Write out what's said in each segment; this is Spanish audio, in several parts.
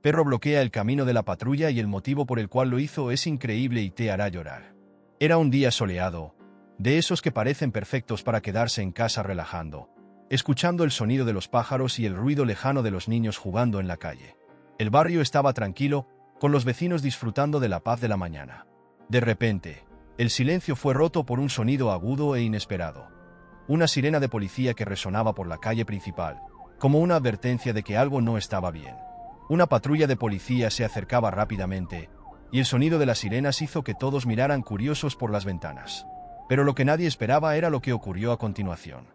Perro bloquea el camino de la patrulla y el motivo por el cual lo hizo es increíble y te hará llorar. Era un día soleado, de esos que parecen perfectos para quedarse en casa relajando, escuchando el sonido de los pájaros y el ruido lejano de los niños jugando en la calle. El barrio estaba tranquilo, con los vecinos disfrutando de la paz de la mañana. De repente, el silencio fue roto por un sonido agudo e inesperado. Una sirena de policía que resonaba por la calle principal, como una advertencia de que algo no estaba bien. Una patrulla de policía se acercaba rápidamente, y el sonido de las sirenas hizo que todos miraran curiosos por las ventanas. Pero lo que nadie esperaba era lo que ocurrió a continuación.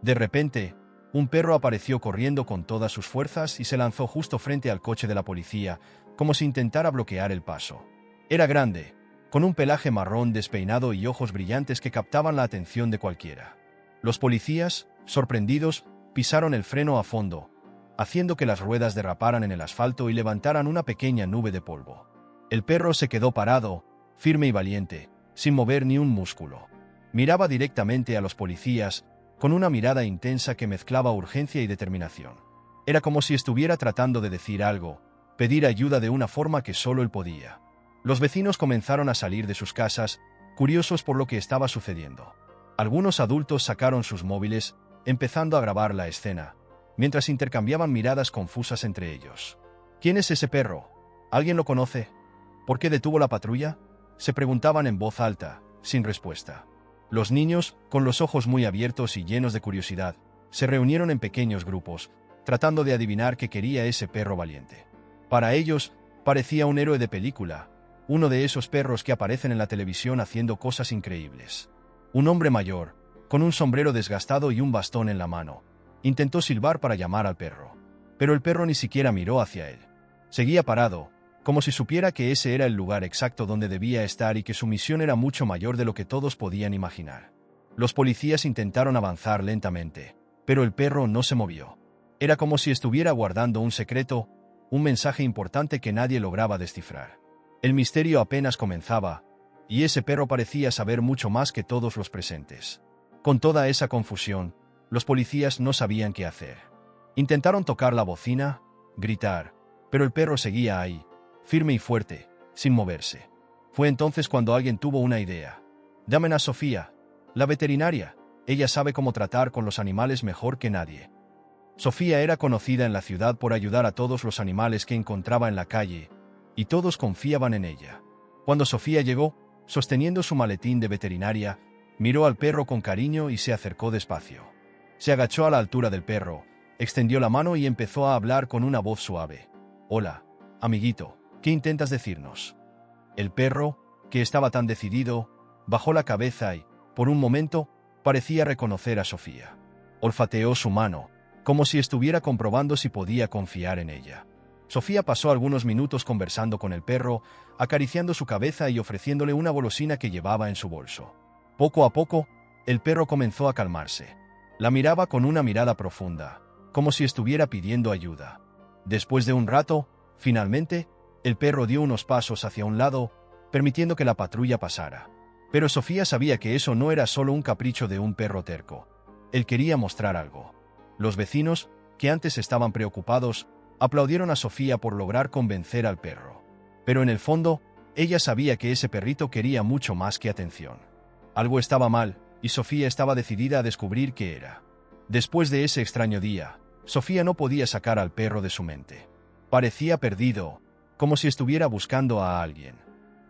De repente, un perro apareció corriendo con todas sus fuerzas y se lanzó justo frente al coche de la policía, como si intentara bloquear el paso. Era grande, con un pelaje marrón despeinado y ojos brillantes que captaban la atención de cualquiera. Los policías, sorprendidos, pisaron el freno a fondo, haciendo que las ruedas derraparan en el asfalto y levantaran una pequeña nube de polvo. El perro se quedó parado, firme y valiente, sin mover ni un músculo. Miraba directamente a los policías, con una mirada intensa que mezclaba urgencia y determinación. Era como si estuviera tratando de decir algo, pedir ayuda de una forma que solo él podía. Los vecinos comenzaron a salir de sus casas, curiosos por lo que estaba sucediendo. Algunos adultos sacaron sus móviles, empezando a grabar la escena, mientras intercambiaban miradas confusas entre ellos. ¿Quién es ese perro? ¿Alguien lo conoce? ¿Por qué detuvo la patrulla? Se preguntaban en voz alta, sin respuesta. Los niños, con los ojos muy abiertos y llenos de curiosidad, se reunieron en pequeños grupos, tratando de adivinar qué quería ese perro valiente. Para ellos, parecía un héroe de película, uno de esos perros que aparecen en la televisión haciendo cosas increíbles. Un hombre mayor, con un sombrero desgastado y un bastón en la mano, intentó silbar para llamar al perro, pero el perro ni siquiera miró hacia él. Seguía parado, como si supiera que ese era el lugar exacto donde debía estar y que su misión era mucho mayor de lo que todos podían imaginar. Los policías intentaron avanzar lentamente, pero el perro no se movió. Era como si estuviera guardando un secreto, un mensaje importante que nadie lograba descifrar. El misterio apenas comenzaba, y ese perro parecía saber mucho más que todos los presentes. Con toda esa confusión, los policías no sabían qué hacer. Intentaron tocar la bocina, gritar, pero el perro seguía ahí, firme y fuerte, sin moverse. Fue entonces cuando alguien tuvo una idea. «Llamen a Sofía, la veterinaria. Ella sabe cómo tratar con los animales mejor que nadie». Sofía era conocida en la ciudad por ayudar a todos los animales que encontraba en la calle, y todos confiaban en ella. Cuando Sofía llegó, sosteniendo su maletín de veterinaria, miró al perro con cariño y se acercó despacio. Se agachó a la altura del perro, extendió la mano y empezó a hablar con una voz suave. «Hola, amiguito, ¿qué intentas decirnos?» El perro, que estaba tan decidido, bajó la cabeza y, por un momento, parecía reconocer a Sofía. Olfateó su mano, como si estuviera comprobando si podía confiar en ella. Sofía pasó algunos minutos conversando con el perro, acariciando su cabeza y ofreciéndole una golosina que llevaba en su bolso. Poco a poco, el perro comenzó a calmarse. La miraba con una mirada profunda, como si estuviera pidiendo ayuda. Después de un rato, finalmente, el perro dio unos pasos hacia un lado, permitiendo que la patrulla pasara. Pero Sofía sabía que eso no era solo un capricho de un perro terco. Él quería mostrar algo. Los vecinos, que antes estaban preocupados, aplaudieron a Sofía por lograr convencer al perro. Pero en el fondo, ella sabía que ese perrito quería mucho más que atención. Algo estaba mal, y Sofía estaba decidida a descubrir qué era. Después de ese extraño día, Sofía no podía sacar al perro de su mente. Parecía perdido, como si estuviera buscando a alguien.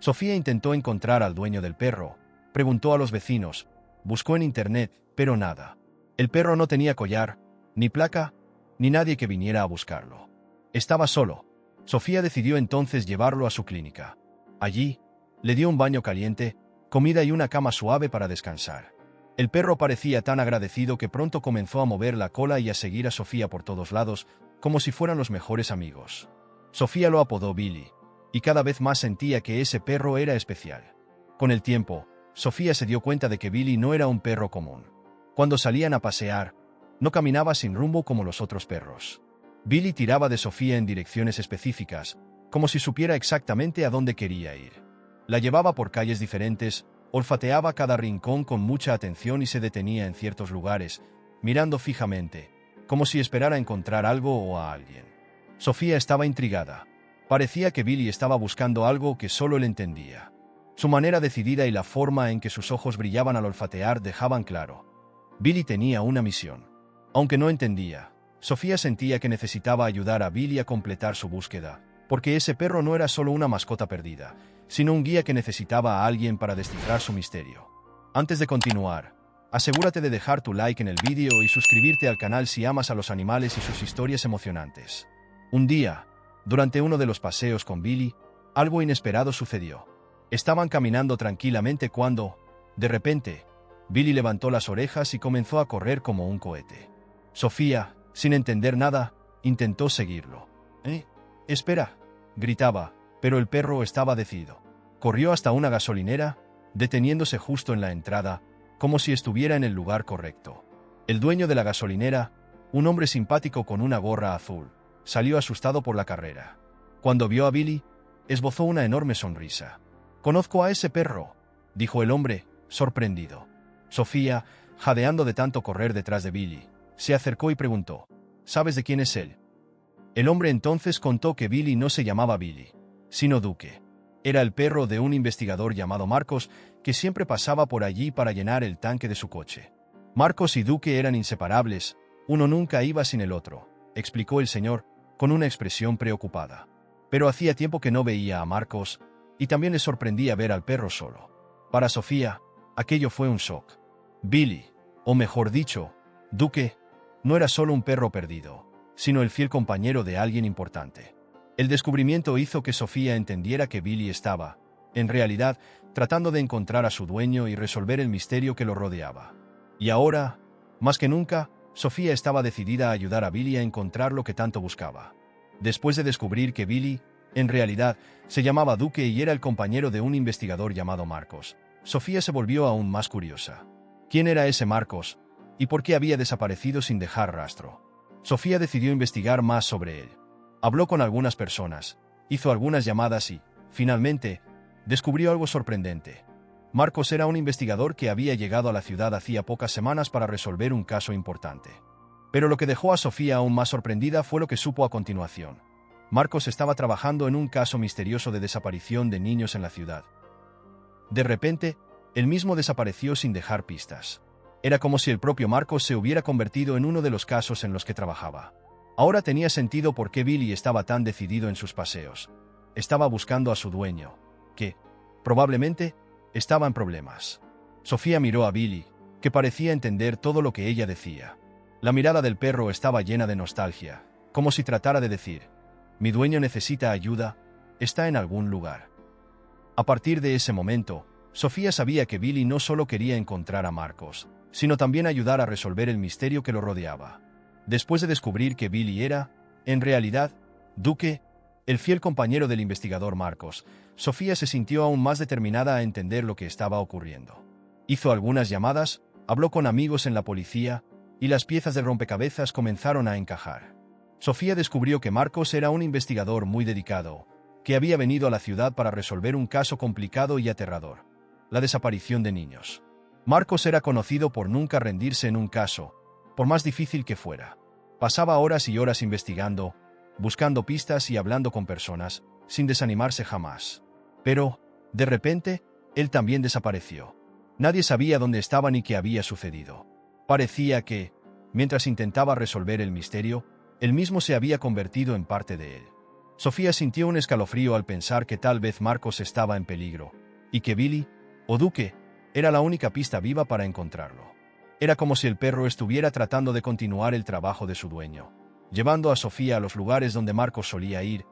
Sofía intentó encontrar al dueño del perro, preguntó a los vecinos, buscó en internet, pero nada. El perro no tenía collar, ni placa, ni nadie que viniera a buscarlo. Estaba solo. Sofía decidió entonces llevarlo a su clínica. Allí, le dio un baño caliente, comida y una cama suave para descansar. El perro parecía tan agradecido que pronto comenzó a mover la cola y a seguir a Sofía por todos lados, como si fueran los mejores amigos. Sofía lo apodó Billy, y cada vez más sentía que ese perro era especial. Con el tiempo, Sofía se dio cuenta de que Billy no era un perro común. Cuando salían a pasear, no caminaba sin rumbo como los otros perros. Billy tiraba de Sofía en direcciones específicas, como si supiera exactamente a dónde quería ir. La llevaba por calles diferentes, olfateaba cada rincón con mucha atención y se detenía en ciertos lugares, mirando fijamente, como si esperara encontrar algo o a alguien. Sofía estaba intrigada. Parecía que Billy estaba buscando algo que solo él entendía. Su manera decidida y la forma en que sus ojos brillaban al olfatear dejaban claro. Billy tenía una misión. Aunque no entendía, Sofía sentía que necesitaba ayudar a Billy a completar su búsqueda, porque ese perro no era solo una mascota perdida, sino un guía que necesitaba a alguien para descifrar su misterio. Antes de continuar, asegúrate de dejar tu like en el vídeo y suscribirte al canal si amas a los animales y sus historias emocionantes. Un día, durante uno de los paseos con Billy, algo inesperado sucedió. Estaban caminando tranquilamente cuando, de repente, Billy levantó las orejas y comenzó a correr como un cohete. Sofía, sin entender nada, intentó seguirlo. Espera, gritaba, pero el perro estaba decidido. Corrió hasta una gasolinera, deteniéndose justo en la entrada, como si estuviera en el lugar correcto. El dueño de la gasolinera, un hombre simpático con una gorra azul, salió asustado por la carrera. Cuando vio a Billy, esbozó una enorme sonrisa. «Conozco a ese perro», dijo el hombre, sorprendido. Sofía, jadeando de tanto correr detrás de Billy, se acercó y preguntó: «¿Sabes de quién es él?». El hombre entonces contó que Billy no se llamaba Billy, sino Duque. Era el perro de un investigador llamado Marcos, que siempre pasaba por allí para llenar el tanque de su coche. Marcos y Duque eran inseparables, uno nunca iba sin el otro, explicó el señor, con una expresión preocupada. Pero hacía tiempo que no veía a Marcos, y también le sorprendía ver al perro solo. Para Sofía, aquello fue un shock. Billy, o mejor dicho, Duque, no era solo un perro perdido, sino el fiel compañero de alguien importante. El descubrimiento hizo que Sofía entendiera que Billy estaba, en realidad, tratando de encontrar a su dueño y resolver el misterio que lo rodeaba. Y ahora, más que nunca, Sofía estaba decidida a ayudar a Billy a encontrar lo que tanto buscaba. Después de descubrir que Billy, en realidad, se llamaba Duque y era el compañero de un investigador llamado Marcos, Sofía se volvió aún más curiosa. ¿Quién era ese Marcos? ¿Y por qué había desaparecido sin dejar rastro? Sofía decidió investigar más sobre él. Habló con algunas personas, hizo algunas llamadas y, finalmente, descubrió algo sorprendente. Marcos era un investigador que había llegado a la ciudad hacía pocas semanas para resolver un caso importante. Pero lo que dejó a Sofía aún más sorprendida fue lo que supo a continuación. Marcos estaba trabajando en un caso misterioso de desaparición de niños en la ciudad. De repente, él mismo desapareció sin dejar pistas. Era como si el propio Marcos se hubiera convertido en uno de los casos en los que trabajaba. Ahora tenía sentido por qué Billy estaba tan decidido en sus paseos. Estaba buscando a su dueño, que, probablemente, estaba en problemas. Sofía miró a Billy, que parecía entender todo lo que ella decía. La mirada del perro estaba llena de nostalgia, como si tratara de decir: «Mi dueño necesita ayuda, está en algún lugar». A partir de ese momento, Sofía sabía que Billy no solo quería encontrar a Marcos, sino también ayudar a resolver el misterio que lo rodeaba. Después de descubrir que Billy era, en realidad, Duque, el fiel compañero del investigador Marcos, Sofía se sintió aún más determinada a entender lo que estaba ocurriendo. Hizo algunas llamadas, habló con amigos en la policía, y las piezas del rompecabezas comenzaron a encajar. Sofía descubrió que Marcos era un investigador muy dedicado, que había venido a la ciudad para resolver un caso complicado y aterrador: la desaparición de niños. Marcos era conocido por nunca rendirse en un caso, por más difícil que fuera. Pasaba horas y horas investigando, buscando pistas y hablando con personas, sin desanimarse jamás. Pero, de repente, él también desapareció. Nadie sabía dónde estaba ni qué había sucedido. Parecía que, mientras intentaba resolver el misterio, él mismo se había convertido en parte de él. Sofía sintió un escalofrío al pensar que tal vez Marcos estaba en peligro, y que Billy, o Duque, era la única pista viva para encontrarlo. Era como si el perro estuviera tratando de continuar el trabajo de su dueño, llevando a Sofía a los lugares donde Marcos solía ir,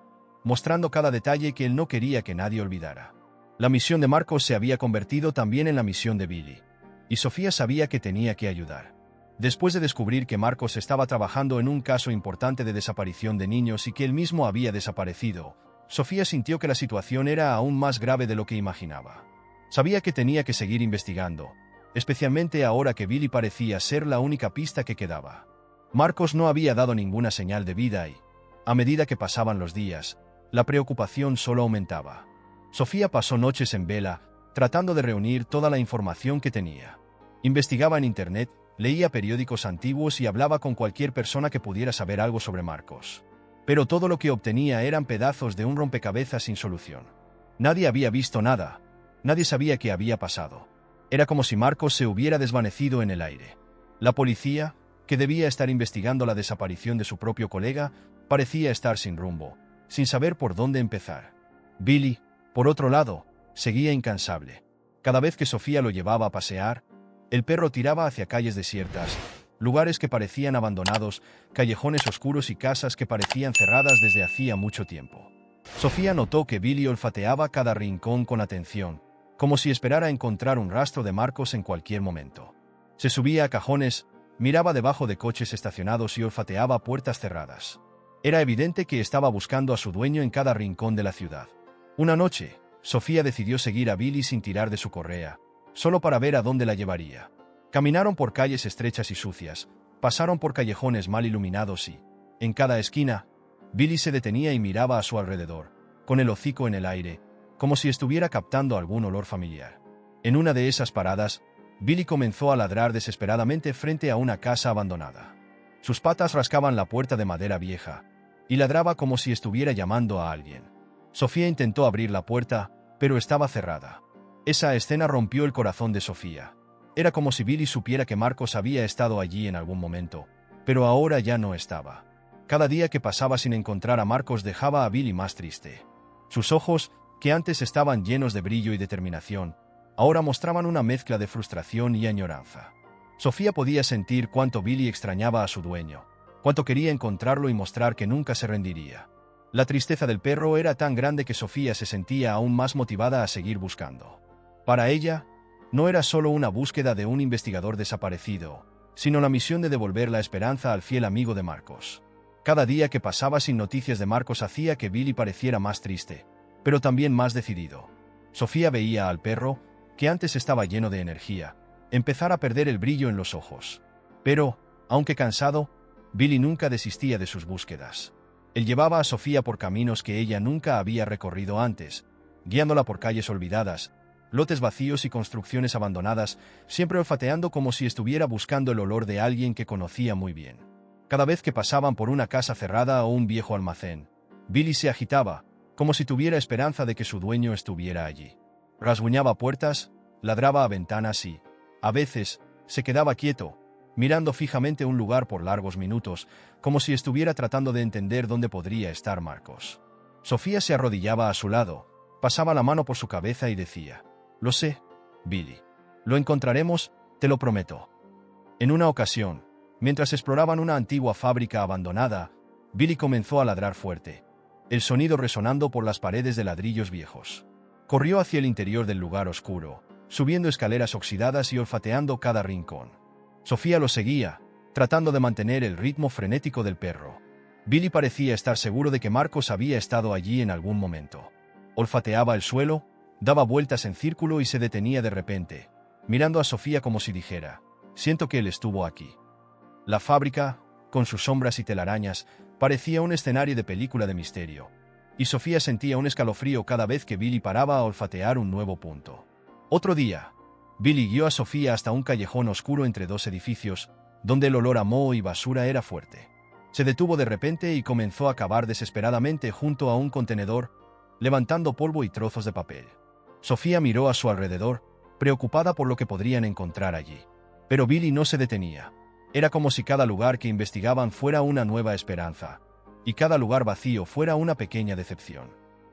mostrando cada detalle que él no quería que nadie olvidara. La misión de Marcos se había convertido también en la misión de Billy, y Sofía sabía que tenía que ayudar. Después de descubrir que Marcos estaba trabajando en un caso importante de desaparición de niños y que él mismo había desaparecido, Sofía sintió que la situación era aún más grave de lo que imaginaba. Sabía que tenía que seguir investigando, especialmente ahora que Billy parecía ser la única pista que quedaba. Marcos no había dado ninguna señal de vida y, a medida que pasaban los días, la preocupación solo aumentaba. Sofía pasó noches en vela, tratando de reunir toda la información que tenía. Investigaba en internet, leía periódicos antiguos y hablaba con cualquier persona que pudiera saber algo sobre Marcos. pero todo lo que obtenía eran pedazos de un rompecabezas sin solución. Nadie había visto nada, nadie sabía qué había pasado. Era como si Marcos se hubiera desvanecido en el aire. La policía, que debía estar investigando la desaparición de su propio colega, parecía estar sin rumbo, sin saber por dónde empezar. Billy, por otro lado, seguía incansable. Cada vez que Sofía lo llevaba a pasear, el perro tiraba hacia calles desiertas, lugares que parecían abandonados, callejones oscuros y casas que parecían cerradas desde hacía mucho tiempo. Sofía notó que Billy olfateaba cada rincón con atención, como si esperara encontrar un rastro de Marcos en cualquier momento. Se subía a cajones, miraba debajo de coches estacionados y olfateaba puertas cerradas. Era evidente que estaba buscando a su dueño en cada rincón de la ciudad. Una noche, Sofía decidió seguir a Billy sin tirar de su correa, solo para ver a dónde la llevaría. Caminaron por calles estrechas y sucias, pasaron por callejones mal iluminados y, en cada esquina, Billy se detenía y miraba a su alrededor, con el hocico en el aire, como si estuviera captando algún olor familiar. En una de esas paradas, Billy comenzó a ladrar desesperadamente frente a una casa abandonada. Sus patas rascaban la puerta de madera vieja, y ladraba como si estuviera llamando a alguien. Sofía intentó abrir la puerta, pero estaba cerrada. Esa escena rompió el corazón de Sofía. Era como si Billy supiera que Marcos había estado allí en algún momento, pero ahora ya no estaba. Cada día que pasaba sin encontrar a Marcos dejaba a Billy más triste. Sus ojos, que antes estaban llenos de brillo y determinación, ahora mostraban una mezcla de frustración y añoranza. Sofía podía sentir cuánto Billy extrañaba a su dueño, cuánto quería encontrarlo y mostrar que nunca se rendiría. La tristeza del perro era tan grande que Sofía se sentía aún más motivada a seguir buscando. Para ella, no era solo una búsqueda de un investigador desaparecido, sino la misión de devolver la esperanza al fiel amigo de Marcos. Cada día que pasaba sin noticias de Marcos hacía que Billy pareciera más triste, pero también más decidido. Sofía veía al perro, que antes estaba lleno de energía, empezar a perder el brillo en los ojos. Pero, aunque cansado, Billy nunca desistía de sus búsquedas. Él llevaba a Sofía por caminos que ella nunca había recorrido antes, guiándola por calles olvidadas, lotes vacíos y construcciones abandonadas, siempre olfateando como si estuviera buscando el olor de alguien que conocía muy bien. Cada vez que pasaban por una casa cerrada o un viejo almacén, Billy se agitaba, como si tuviera esperanza de que su dueño estuviera allí. Rasguñaba puertas, ladraba a ventanas y, a veces, se quedaba quieto, mirando fijamente un lugar por largos minutos, como si estuviera tratando de entender dónde podría estar Marcos. Sofía se arrodillaba a su lado, pasaba la mano por su cabeza y decía: «Lo sé, Billy. Lo encontraremos, te lo prometo». En una ocasión, mientras exploraban una antigua fábrica abandonada, Billy comenzó a ladrar fuerte, el sonido resonando por las paredes de ladrillos viejos. Corrió hacia el interior del lugar oscuro, subiendo escaleras oxidadas y olfateando cada rincón. Sofía lo seguía, tratando de mantener el ritmo frenético del perro. Billy parecía estar seguro de que Marcos había estado allí en algún momento. Olfateaba el suelo, daba vueltas en círculo y se detenía de repente, mirando a Sofía como si dijera: «Siento que él estuvo aquí». La fábrica, con sus sombras y telarañas, parecía un escenario de película de misterio, y Sofía sentía un escalofrío cada vez que Billy paraba a olfatear un nuevo punto. Otro día, Billy guió a Sofía hasta un callejón oscuro entre dos edificios, donde el olor a moho y basura era fuerte. Se detuvo de repente y comenzó a cavar desesperadamente junto a un contenedor, levantando polvo y trozos de papel. Sofía miró a su alrededor, preocupada por lo que podrían encontrar allí. Pero Billy no se detenía. Era como si cada lugar que investigaban fuera una nueva esperanza, y cada lugar vacío fuera una pequeña decepción.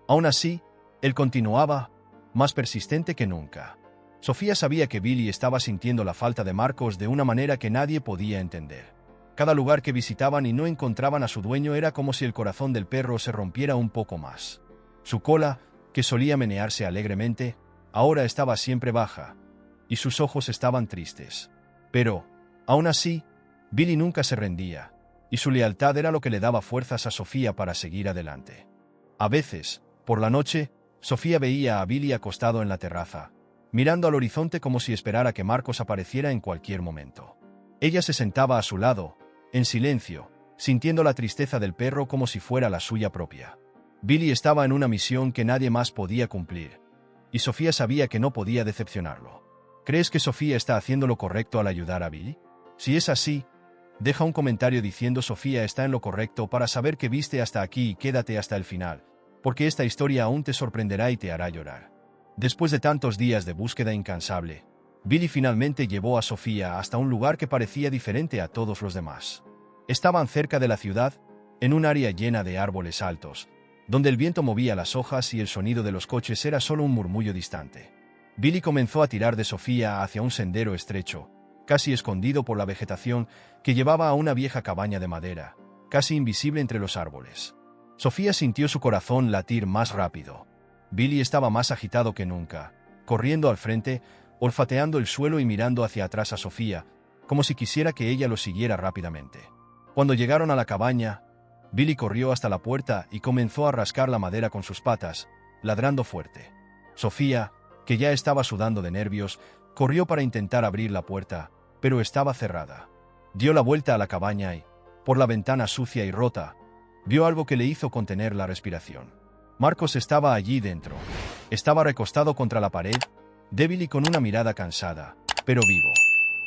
Aún así, él continuaba, más persistente que nunca. Sofía sabía que Billy estaba sintiendo la falta de Marcos de una manera que nadie podía entender. Cada lugar que visitaban y no encontraban a su dueño era como si el corazón del perro se rompiera un poco más. Su cola, que solía menearse alegremente, ahora estaba siempre baja, y sus ojos estaban tristes. Pero, aún así, Billy nunca se rendía, y su lealtad era lo que le daba fuerzas a Sofía para seguir adelante. A veces, por la noche, Sofía veía a Billy acostado en la terraza, mirando al horizonte como si esperara que Marcos apareciera en cualquier momento. Ella se sentaba a su lado, en silencio, sintiendo la tristeza del perro como si fuera la suya propia. Billy estaba en una misión que nadie más podía cumplir, y Sofía sabía que no podía decepcionarlo. ¿Crees que Sofía está haciendo lo correcto al ayudar a Billy? Si es así, Deja un comentario diciendo Sofía está en lo correcto para saber que viste hasta aquí y quédate hasta el final, porque esta historia aún te sorprenderá y te hará llorar. Después de tantos días de búsqueda incansable, Billy finalmente llevó a Sofía hasta un lugar que parecía diferente a todos los demás. Estaban cerca de la ciudad, en un área llena de árboles altos, donde el viento movía las hojas y el sonido de los coches era solo un murmullo distante. Billy comenzó a tirar de Sofía hacia un sendero estrecho, casi escondido por la vegetación, que llevaba a una vieja cabaña de madera, casi invisible entre los árboles. Sofía sintió su corazón latir más rápido. Billy estaba más agitado que nunca, corriendo al frente, olfateando el suelo y mirando hacia atrás a Sofía, como si quisiera que ella lo siguiera rápidamente. Cuando llegaron a la cabaña, Billy corrió hasta la puerta y comenzó a rascar la madera con sus patas, ladrando fuerte. Sofía, que ya estaba sudando de nervios, corrió para intentar abrir la puerta, pero estaba cerrada. Dio la vuelta a la cabaña y, por la ventana sucia y rota, vio algo que le hizo contener la respiración. Marcos estaba allí dentro. Estaba recostado contra la pared, débil y con una mirada cansada, pero vivo.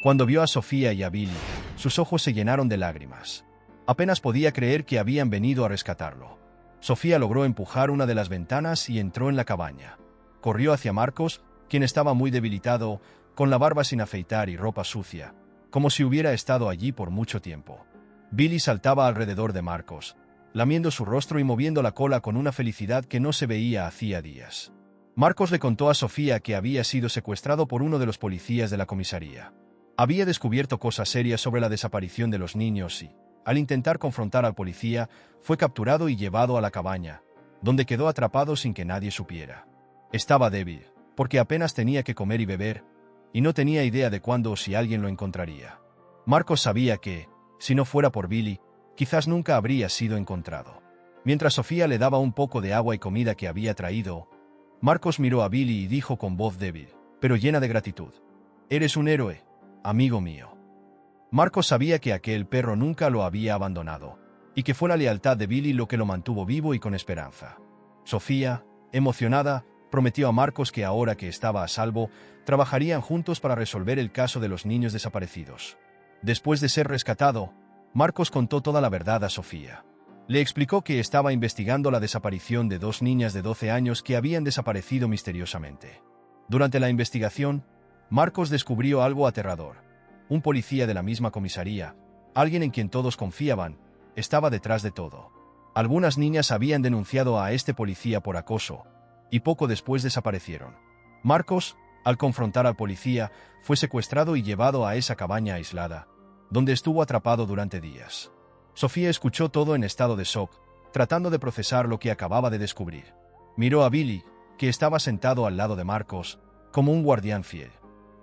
Cuando vio a Sofía y a Billy, sus ojos se llenaron de lágrimas. Apenas podía creer que habían venido a rescatarlo. Sofía logró empujar una de las ventanas y entró en la cabaña. Corrió hacia Marcos, quien estaba muy debilitado, con la barba sin afeitar y ropa sucia, como si hubiera estado allí por mucho tiempo. Billy saltaba alrededor de Marcos, lamiendo su rostro y moviendo la cola con una felicidad que no se veía hacía días. Marcos le contó a Sofía que había sido secuestrado por uno de los policías de la comisaría. Había descubierto cosas serias sobre la desaparición de los niños y, al intentar confrontar al policía, fue capturado y llevado a la cabaña, donde quedó atrapado sin que nadie supiera. Estaba débil, porque apenas tenía que comer y beber, y no tenía idea de cuándo o si alguien lo encontraría. Marcos sabía que, si no fuera por Billy, quizás nunca habría sido encontrado. Mientras Sofía le daba un poco de agua y comida que había traído, Marcos miró a Billy y dijo con voz débil, pero llena de gratitud: «Eres un héroe, amigo mío». Marcos sabía que aquel perro nunca lo había abandonado, y que fue la lealtad de Billy lo que lo mantuvo vivo y con esperanza. Sofía, emocionada, prometió a Marcos que ahora que estaba a salvo, trabajarían juntos para resolver el caso de los niños desaparecidos. Después de ser rescatado, Marcos contó toda la verdad a Sofía. Le explicó que estaba investigando la desaparición de 2 niñas de 12 años que habían desaparecido misteriosamente. Durante la investigación, Marcos descubrió algo aterrador. Un policía de la misma comisaría, alguien en quien todos confiaban, estaba detrás de todo. Algunas niñas habían denunciado a este policía por acoso, y poco después desaparecieron. Marcos, al confrontar al policía, fue secuestrado y llevado a esa cabaña aislada, donde estuvo atrapado durante días. Sofía escuchó todo en estado de shock, tratando de procesar lo que acababa de descubrir. Miró a Billy, que estaba sentado al lado de Marcos, como un guardián fiel.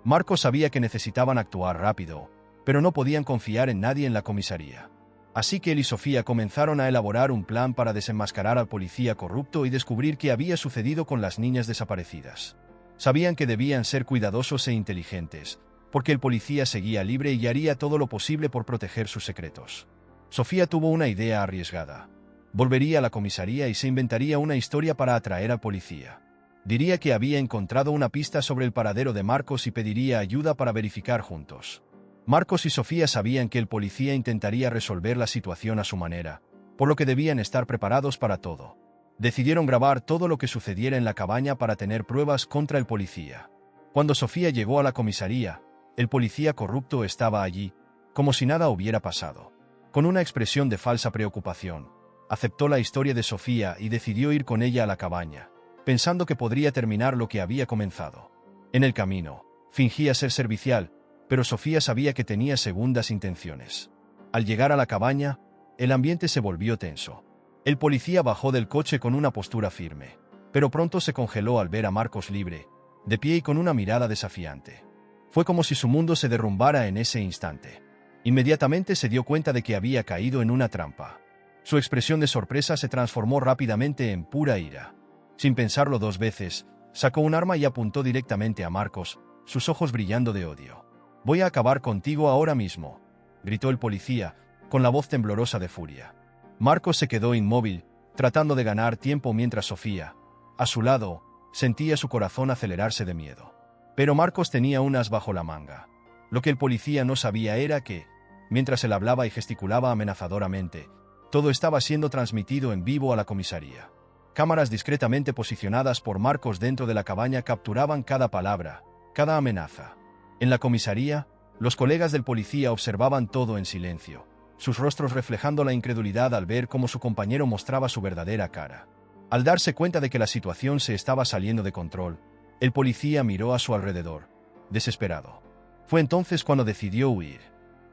Marcos sabía que necesitaban actuar rápido, pero no podían confiar en nadie en la comisaría. Así que él y Sofía comenzaron a elaborar un plan para desenmascarar al policía corrupto y descubrir qué había sucedido con las niñas desaparecidas. Sabían que debían ser cuidadosos e inteligentes, porque el policía seguía libre y haría todo lo posible por proteger sus secretos. Sofía tuvo una idea arriesgada. Volvería a la comisaría y se inventaría una historia para atraer al policía. Diría que había encontrado una pista sobre el paradero de Marcos y pediría ayuda para verificar juntos. Marcos y Sofía sabían que el policía intentaría resolver la situación a su manera, por lo que debían estar preparados para todo. Decidieron grabar todo lo que sucediera en la cabaña para tener pruebas contra el policía. Cuando Sofía llegó a la comisaría, el policía corrupto estaba allí, como si nada hubiera pasado. Con una expresión de falsa preocupación, aceptó la historia de Sofía y decidió ir con ella a la cabaña, pensando que podría terminar lo que había comenzado. En el camino, fingía ser servicial, pero Sofía sabía que tenía segundas intenciones. Al llegar a la cabaña, el ambiente se volvió tenso. El policía bajó del coche con una postura firme, pero pronto se congeló al ver a Marcos libre, de pie y con una mirada desafiante. Fue como si su mundo se derrumbara en ese instante. Inmediatamente se dio cuenta de que había caído en una trampa. Su expresión de sorpresa se transformó rápidamente en pura ira. Sin pensarlo 2 veces, sacó un arma y apuntó directamente a Marcos, sus ojos brillando de odio. «Voy a acabar contigo ahora mismo», gritó el policía, con la voz temblorosa de furia. Marcos se quedó inmóvil, tratando de ganar tiempo mientras Sofía, a su lado, sentía su corazón acelerarse de miedo. Pero Marcos tenía un as bajo la manga. Lo que el policía no sabía era que, mientras él hablaba y gesticulaba amenazadoramente. Todo estaba siendo transmitido en vivo a la comisaría. Cámaras discretamente posicionadas por Marcos dentro de la cabaña capturaban cada palabra, cada amenaza. En la comisaría, los colegas del policía observaban todo en silencio, sus rostros reflejando la incredulidad al ver cómo su compañero mostraba su verdadera cara. Al darse cuenta de que la situación se estaba saliendo de control, el policía miró a su alrededor, desesperado. Fue entonces cuando decidió huir.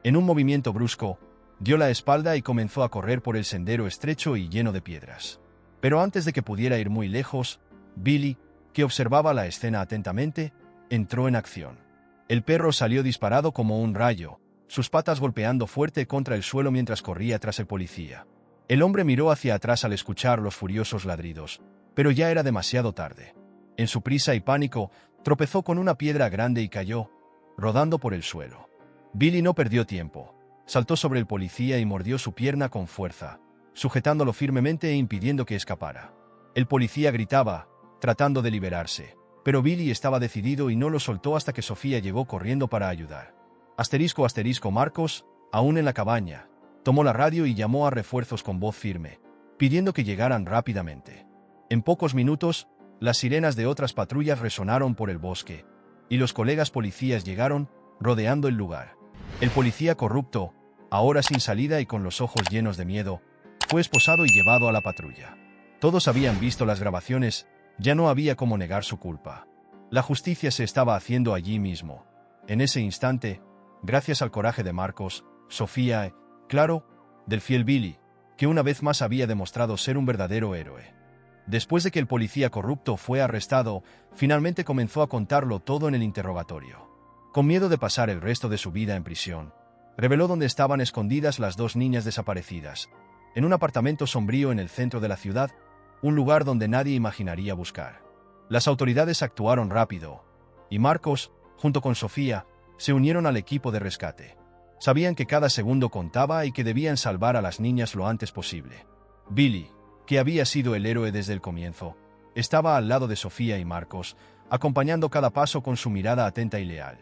En un movimiento brusco, dio la espalda y comenzó a correr por el sendero estrecho y lleno de piedras. Pero antes de que pudiera ir muy lejos, Billy, que observaba la escena atentamente, entró en acción. El perro salió disparado como un rayo, sus patas golpeando fuerte contra el suelo mientras corría tras el policía. El hombre miró hacia atrás al escuchar los furiosos ladridos, pero ya era demasiado tarde. En su prisa y pánico, tropezó con una piedra grande y cayó, rodando por el suelo. Billy no perdió tiempo. Saltó sobre el policía y mordió su pierna con fuerza, sujetándolo firmemente e impidiendo que escapara. El policía gritaba, tratando de liberarse, pero Billy estaba decidido y no lo soltó hasta que Sofía llegó corriendo para ayudar. Marcos, aún en la cabaña, tomó la radio y llamó a refuerzos con voz firme, pidiendo que llegaran rápidamente. En pocos minutos, las sirenas de otras patrullas resonaron por el bosque, y los colegas policías llegaron, rodeando el lugar. El policía corrupto, ahora sin salida y con los ojos llenos de miedo, fue esposado y llevado a la patrulla. Todos habían visto las grabaciones, ya no había cómo negar su culpa. La justicia se estaba haciendo allí mismo. En ese instante, gracias al coraje de Marcos, Sofía y, claro, del fiel Billy, que una vez más había demostrado ser un verdadero héroe. Después de que el policía corrupto fue arrestado, finalmente comenzó a contarlo todo en el interrogatorio. Con miedo de pasar el resto de su vida en prisión, reveló dónde estaban escondidas las dos niñas desaparecidas, en un apartamento sombrío en el centro de la ciudad, un lugar donde nadie imaginaría buscar. Las autoridades actuaron rápido, y Marcos, junto con Sofía, se unieron al equipo de rescate. Sabían que cada segundo contaba y que debían salvar a las niñas lo antes posible. Billy, que había sido el héroe desde el comienzo, estaba al lado de Sofía y Marcos, acompañando cada paso con su mirada atenta y leal.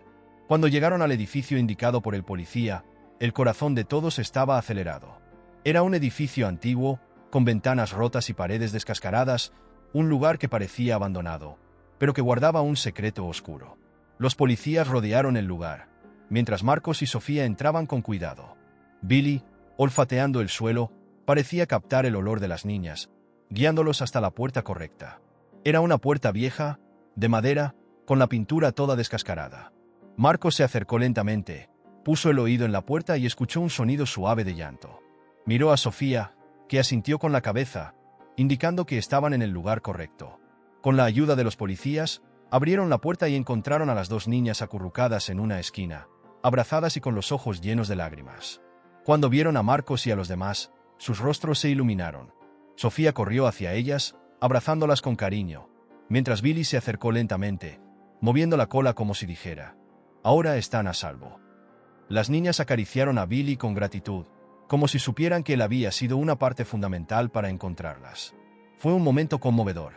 Cuando llegaron al edificio indicado por el policía, el corazón de todos estaba acelerado. Era un edificio antiguo, con ventanas rotas y paredes descascaradas, un lugar que parecía abandonado, pero que guardaba un secreto oscuro. Los policías rodearon el lugar, mientras Marcos y Sofía entraban con cuidado. Billy, olfateando el suelo, parecía captar el olor de las niñas, guiándolos hasta la puerta correcta. Era una puerta vieja, de madera, con la pintura toda descascarada. Marcos se acercó lentamente, puso el oído en la puerta y escuchó un sonido suave de llanto. Miró a Sofía, que asintió con la cabeza, indicando que estaban en el lugar correcto. Con la ayuda de los policías, abrieron la puerta y encontraron a las dos niñas acurrucadas en una esquina, abrazadas y con los ojos llenos de lágrimas. Cuando vieron a Marcos y a los demás, sus rostros se iluminaron. Sofía corrió hacia ellas, abrazándolas con cariño, mientras Billy se acercó lentamente, moviendo la cola como si dijera: «Ahora están a salvo». Las niñas acariciaron a Billy con gratitud, como si supieran que él había sido una parte fundamental para encontrarlas. Fue un momento conmovedor.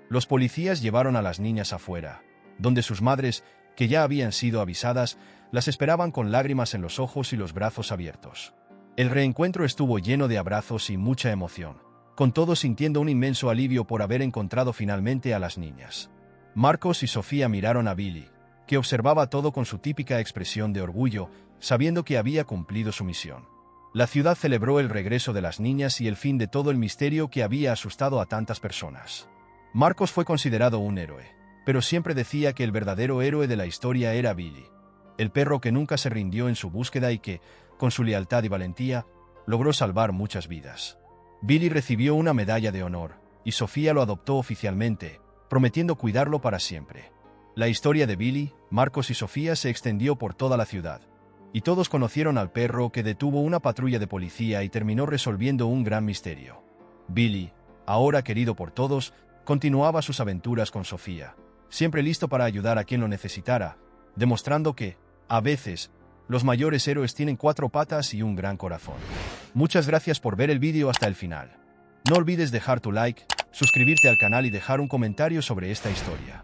Los policías llevaron a las niñas afuera, donde sus madres, que ya habían sido avisadas, las esperaban con lágrimas en los ojos y los brazos abiertos. El reencuentro estuvo lleno de abrazos y mucha emoción, con todos sintiendo un inmenso alivio por haber encontrado finalmente a las niñas. Marcos y Sofía miraron a Billy, que observaba todo con su típica expresión de orgullo, sabiendo que había cumplido su misión. La ciudad celebró el regreso de las niñas y el fin de todo el misterio que había asustado a tantas personas. Marcos fue considerado un héroe, pero siempre decía que el verdadero héroe de la historia era Billy, el perro que nunca se rindió en su búsqueda y que, con su lealtad y valentía, logró salvar muchas vidas. Billy recibió una medalla de honor, y Sofía lo adoptó oficialmente, prometiendo cuidarlo para siempre. La historia de Billy, Marcos y Sofía se extendió por toda la ciudad, y todos conocieron al perro que detuvo una patrulla de policía y terminó resolviendo un gran misterio. Billy, ahora querido por todos, continuaba sus aventuras con Sofía, siempre listo para ayudar a quien lo necesitara, demostrando que, a veces, los mayores héroes tienen 4 patas y un gran corazón. Muchas gracias por ver el vídeo hasta el final. No olvides dejar tu like, suscribirte al canal y dejar un comentario sobre esta historia.